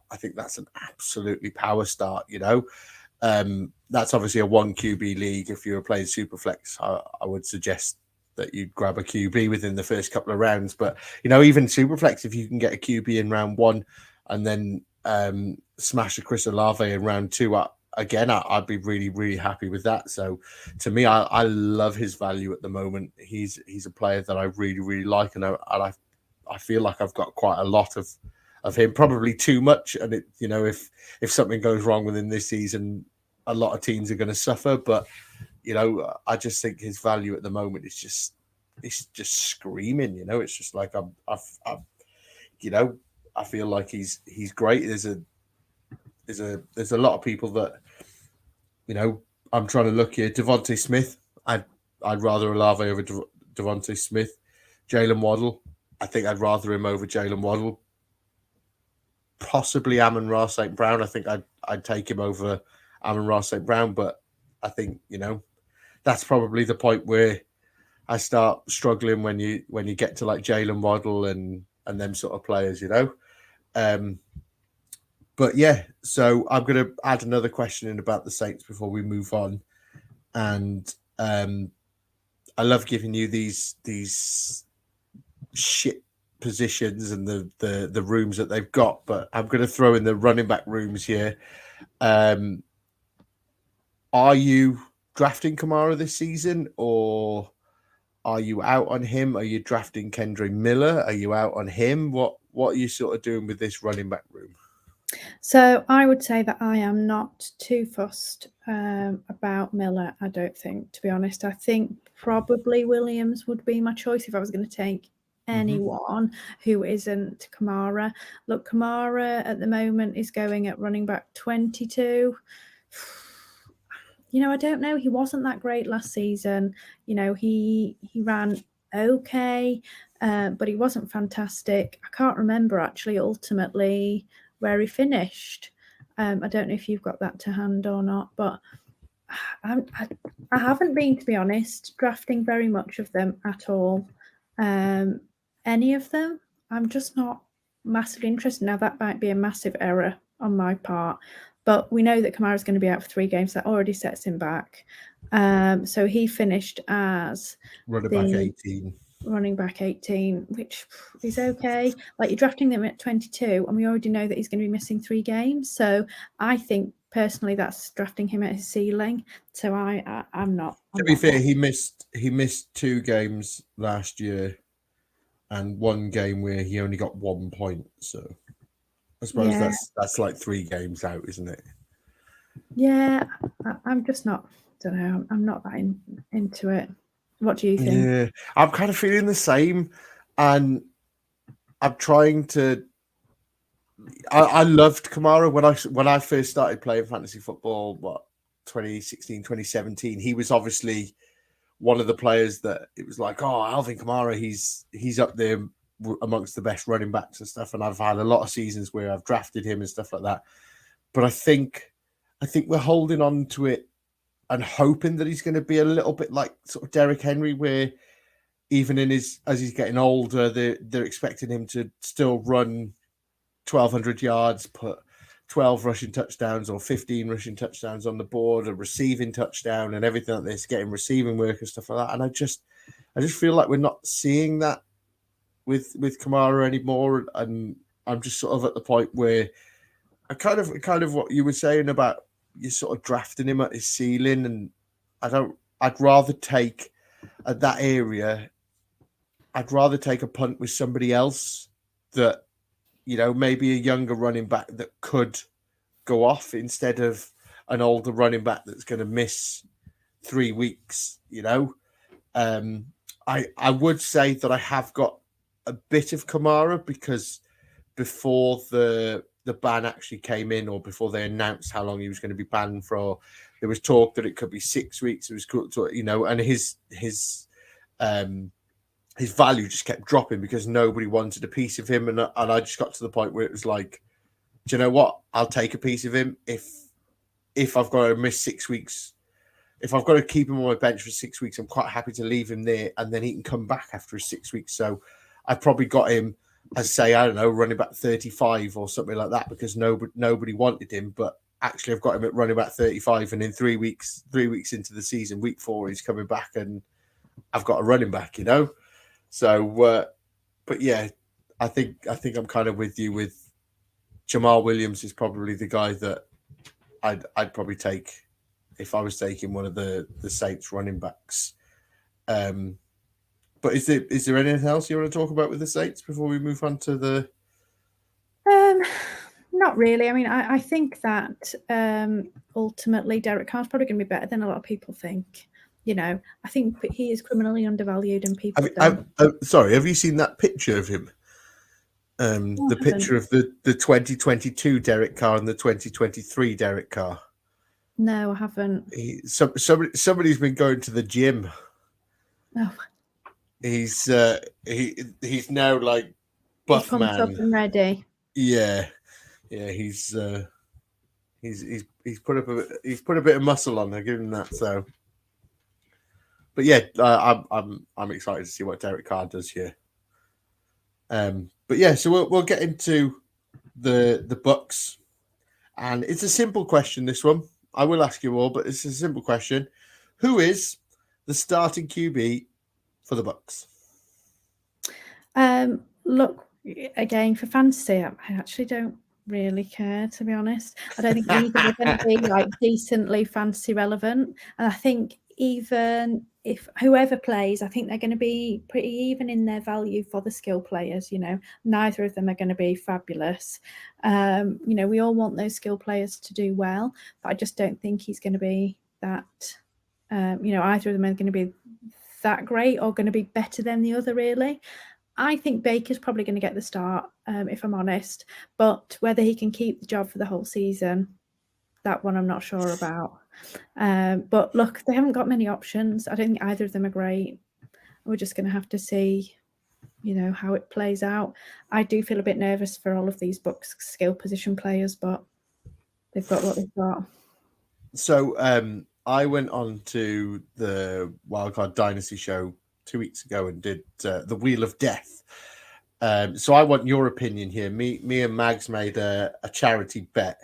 I think that's an absolutely power start. That's obviously a one QB league. If you were playing Superflex, I would suggest that you'd grab a QB within the first couple of rounds. But even Superflex, if you can get a QB in round one and then smash a Chris Olave in round two, I'd be really, really happy with that. So to me, I love his value at the moment. He's a player that I really, really like, and I feel like I've got quite a lot of him, probably too much. And if something goes wrong within this season, a lot of teams are going to suffer. But I just think his value at the moment is just screaming. It's just like I feel like he's great. There's a lot of people that I'm trying to look here. Devontae Smith, I'd rather Olave over Devontae Smith. Jalen Waddle, I think I'd rather him over Jalen Waddle. Possibly Amon-Ra St. Brown. I think I'd take him over Amon-Ra St. Brown, but I think that's probably the point where I start struggling when you get to like Jalen Waddle and them sort of players, you know. But yeah, so I'm going to add another question in about the Saints before we move on, and I love giving you these shit positions and the rooms that they've got, but I'm going to throw in the running back rooms here. Are you drafting Kamara this season, or are you out on him? Are you drafting Kendre Miller? Are you out on him? What are you sort of doing with this running back room? So I would say that I am not too fussed about Miller, I don't think, to be honest. I think probably Williams would be my choice if I was going to take anyone who isn't Kamara. Look, Kamara at the moment is going at running back 22. I don't know. He wasn't that great last season. He ran okay, but he wasn't fantastic. I can't remember actually ultimately where he finished. I don't know if you've got that to hand or not, but I haven't been, to be honest, drafting very much of them at all. Any of them, I'm just not massively interested. Now, that might be a massive error on my part, but we know that Kamara's going to be out for 3 games. That already sets him back. So he finished as running back 18, which is okay. Like, you're drafting them at 22, and we already know that he's going to be missing 3 games. So I think personally that's drafting him at his ceiling. So I'm not. To be fair, he missed 2 games last year, and 1 game where he only got 1 point. So I suppose that's like 3 games out, isn't it? Yeah, I'm just not. Don't know. I'm not that into it. What do you think? Yeah, I'm kind of feeling the same, and I'm trying to. I loved Kamara when I first started playing fantasy football. 2016, 2017. He was obviously one of the players that it was like, oh, Alvin Kamara, he's up there amongst the best running backs and stuff. And I've had a lot of seasons where I've drafted him and stuff like that. But I think we're holding on to it and hoping that he's going to be a little bit like sort of Derrick Henry, where even as he's getting older, they're expecting him to still run 1,200 yards, put 12 rushing touchdowns or 15 rushing touchdowns on the board, a receiving touchdown, and everything like this, getting receiving work and stuff like that. And I just feel like we're not seeing that with Kamara anymore. And I'm just sort of at the point where I kind of what you were saying about you sort of drafting him at his ceiling, and I'd rather take at that area. I'd rather take a punt with somebody else that, maybe a younger running back that could go off instead of an older running back that's going to miss 3 weeks. I would say that I have got a bit of Kamara because before the ban actually came in, or before they announced how long he was going to be banned for, there was talk that it could be 6 weeks. It was cool, and his value just kept dropping because nobody wanted a piece of him, and I just got to the point where it was like, do you know what? I'll take a piece of him if I've got to miss 6 weeks. If I've got to keep him on my bench for 6 weeks, I'm quite happy to leave him there, and then he can come back after 6 weeks. So I probably got him as, say, I don't know, running back 35 or something like that, because nobody wanted him. But actually, I've got him at running back 35, and in 3 weeks into the season, week 4, he's coming back, and I've got a running back, So, but yeah, I think I'm kind of with you. With Jamal Williams is probably the guy that I'd probably take if I was taking one of the Saints running backs. But is there anything else you want to talk about with the Saints before we move on to the? Not really. I mean, I think that ultimately Derek Carr's probably going to be better than a lot of people think. I think he is criminally undervalued, and people sorry, have you seen that picture of him? The picture of the 2022 Derek Carr and the 2023 Derek Carr. No, I haven't. Somebody's been going to the gym. Oh. He's now like buff pumped man. Up and ready. Yeah. He's put a bit of muscle on. I give him that. So, but yeah, I'm excited to see what Derek Carr does here. But yeah, so we'll get into the Bucks, and it's a simple question. This one I will ask you all, but it's a simple question: who is the starting QB for the Bucks? Look, again, for fantasy, I actually don't really care, to be honest. I don't think either are going to be like decently fantasy relevant, and I think even if whoever plays, I think they're going to be pretty even in their value for the skill players. Neither of them are going to be fabulous. We all want those skill players to do well, but I just don't think he's going to be that. Either of them are going to be that great or going to be better than the other, really. I think Baker's probably going to get the start, if I'm honest. But whether he can keep the job for the whole season, that one I'm not sure about. But look, they haven't got many options. I don't think either of them are great. We're just going to have to see, how it plays out. I do feel a bit nervous for all of these Bucks skill position players, but they've got what they've got. So I went on to the Wildcard Dynasty show 2 weeks ago and did the Wheel of Death. So I want your opinion here. Me and Mags made a charity bet.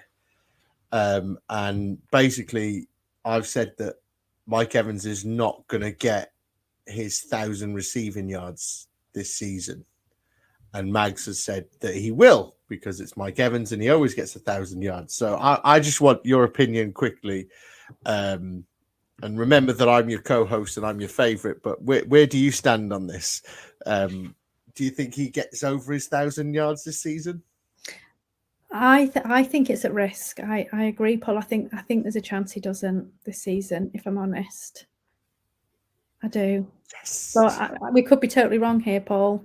And basically I've said that Mike Evans is not going to get his 1,000 receiving yards this season. And Mags has said that he will, because it's Mike Evans and he always gets 1,000 yards. So I just want your opinion quickly. And remember that I'm your co-host and I'm your favorite, but where do you stand on this? Do you think he gets over his 1,000 yards this season? I think it's at risk. I agree, Paul. I think there's a chance he doesn't this season, if I'm honest. I do. Yes. So we could be totally wrong here, Paul.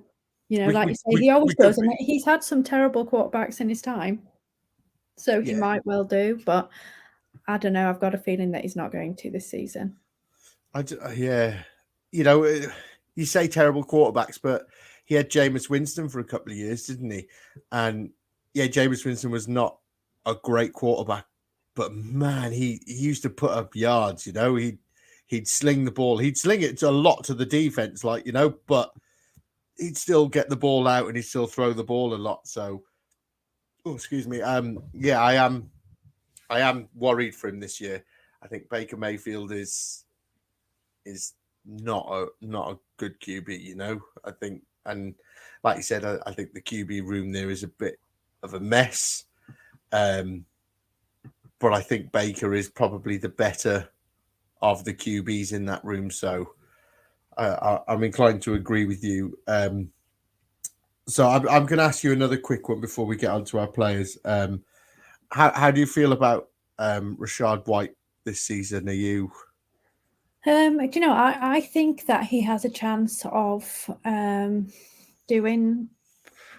Like you say, he always does, and he's had some terrible quarterbacks in his time. So he might well do, but I don't know. I've got a feeling that he's not going to this season. You say terrible quarterbacks, but he had Jameis Winston for a couple of years, didn't he? And yeah, Jameis Winston was not a great quarterback, but man, he used to put up yards. He'd sling the ball. He'd sling it a lot to the defense, but he'd still get the ball out and he'd still throw the ball a lot. So, excuse me. I am worried for him this year. I think Baker Mayfield is not a good QB, I think, and like you said, I think the QB room there is a bit of a mess. But I think Baker is probably the better of the QBs in that room. So I'm inclined to agree with you. So I'm going to ask you another quick one before we get on to our players. How do you feel about Rachaad White this season? Are you? I think that he has a chance of doing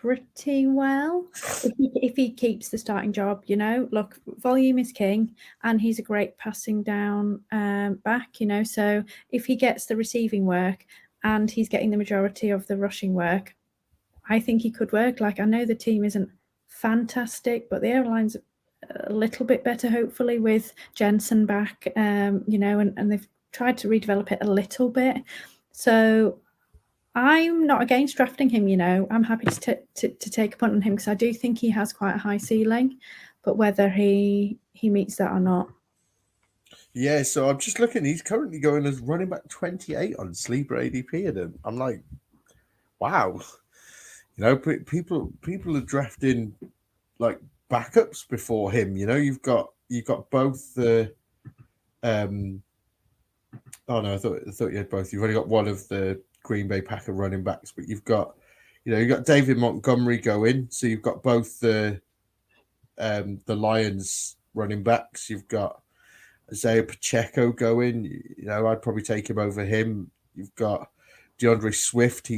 pretty well if he keeps the starting job. Look, volume is king, and he's a great passing down back. So if he gets the receiving work and he's getting the majority of the rushing work, I think he could work. Like, I know the team isn't fantastic, but the airline's a little bit better, hopefully, with Jensen back, and they've tried to redevelop it a little bit. So I'm not against drafting him, I'm happy to take a punt on him because I do think he has quite a high ceiling, but whether he meets that or not. Yeah, so I'm just looking, he's currently going as running back 28 on Sleeper ADP, and I'm like, wow. People are drafting like backups before him. You've got both the oh no, I thought you had both. You've only got one of the Green Bay Packer running backs, but you've got David Montgomery going, so you've got both the Lions running backs. You've got Isaiah Pacheco going. I'd probably take him over him. You've got DeAndre Swift.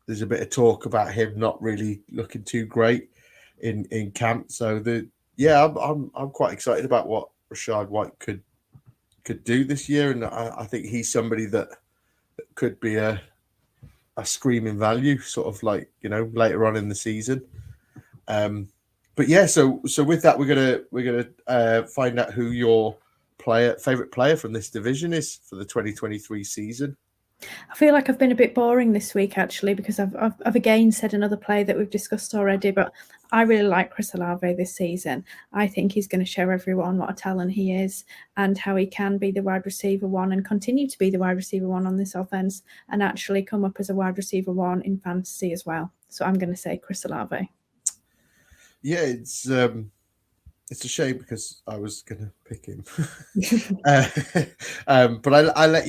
There's a bit of talk about him not really looking too great in camp. So I'm quite excited about what Rachaad White could do this year, and I think he's somebody that could be a screaming value, sort of like later on in the season. But yeah, so with that, we're gonna find out who your favorite player from this division is for the 2023 season. I feel like I've been a bit boring this week, actually, because I've again said another player that we've discussed already, but I really like Chris Olave this season. I think he's going to show everyone what a talent he is and how he can be the wide receiver one and continue to be the wide receiver one on this offense and actually come up as a wide receiver one in fantasy as well. So I'm going to say Chris Olave. Yeah, it's a shame because I was going to pick him, but I let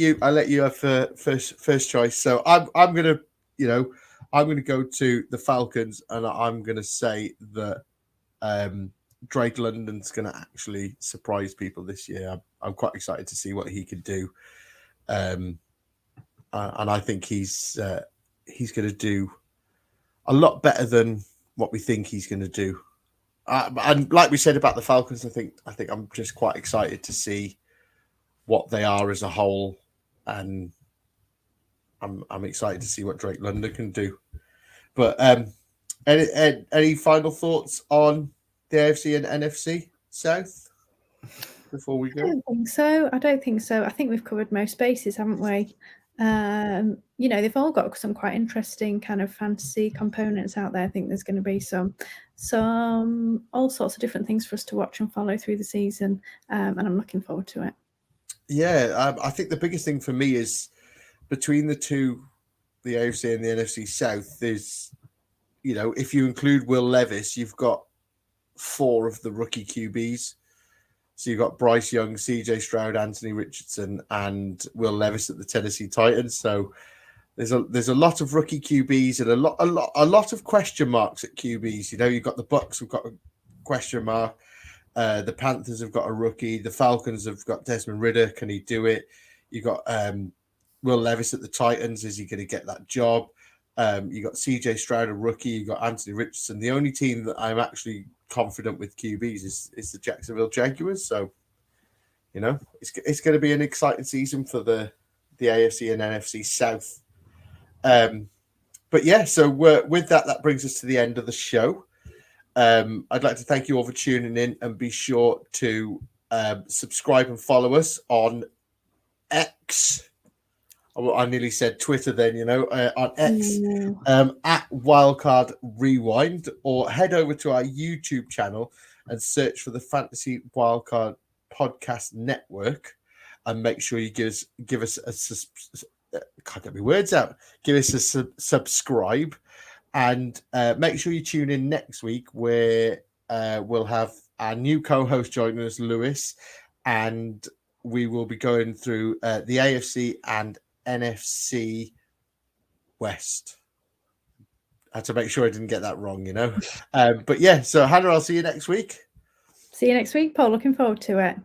you have first choice. So I'm going to go to the Falcons, and I'm going to say that Drake London's going to actually surprise people this year. I'm quite excited to see what he can do, and I think he's going to do a lot better than what we think he's going to do. And like we said about the Falcons, I think I'm just quite excited to see what they are as a whole, and I'm excited to see what Drake London can do. But any final thoughts on the AFC and NFC South before we go? I don't think so. I think we've covered most bases, haven't we? They've all got some quite interesting kind of fantasy components out there. I think there's going to be some all sorts of different things for us to watch and follow through the season, and I'm looking forward to it. Yeah, I think the biggest thing for me is between the two, the AFC and the NFC South, is, if you include Will Levis, you've got 4 of the rookie QBs. So you've got Bryce Young, CJ Stroud, Anthony Richardson, and Will Levis at the Tennessee Titans. So there's a lot of rookie QBs and a lot of question marks at QBs. You've got the Bucs have got a question mark. The Panthers have got a rookie. The Falcons have got Desmond Ridder. Can he do it? You've got Will Levis at the Titans. Is he going to get that job? You got CJ Stroud, a rookie. You got Anthony Richardson. The only team that I'm actually confident with QBs is the Jacksonville Jaguars. So, it's going to be an exciting season for the AFC and NFC South. But yeah, so with that brings us to the end of the show. I'd like to thank you all for tuning in, and be sure to subscribe and follow us on X. I nearly said Twitter then, on X, at Wildcard Rewind, or head over to our YouTube channel and search for the Fantasy Wildcard Podcast Network, and make sure you give us a can't get my words out. Give us a subscribe, and make sure you tune in next week, where we'll have our new co-host joining us, Lewis, and we will be going through the AFC and NFC West. I had to make sure I didn't get that wrong, But yeah, so Hannah, I'll see you next week. See you next week, Paul. Looking forward to it.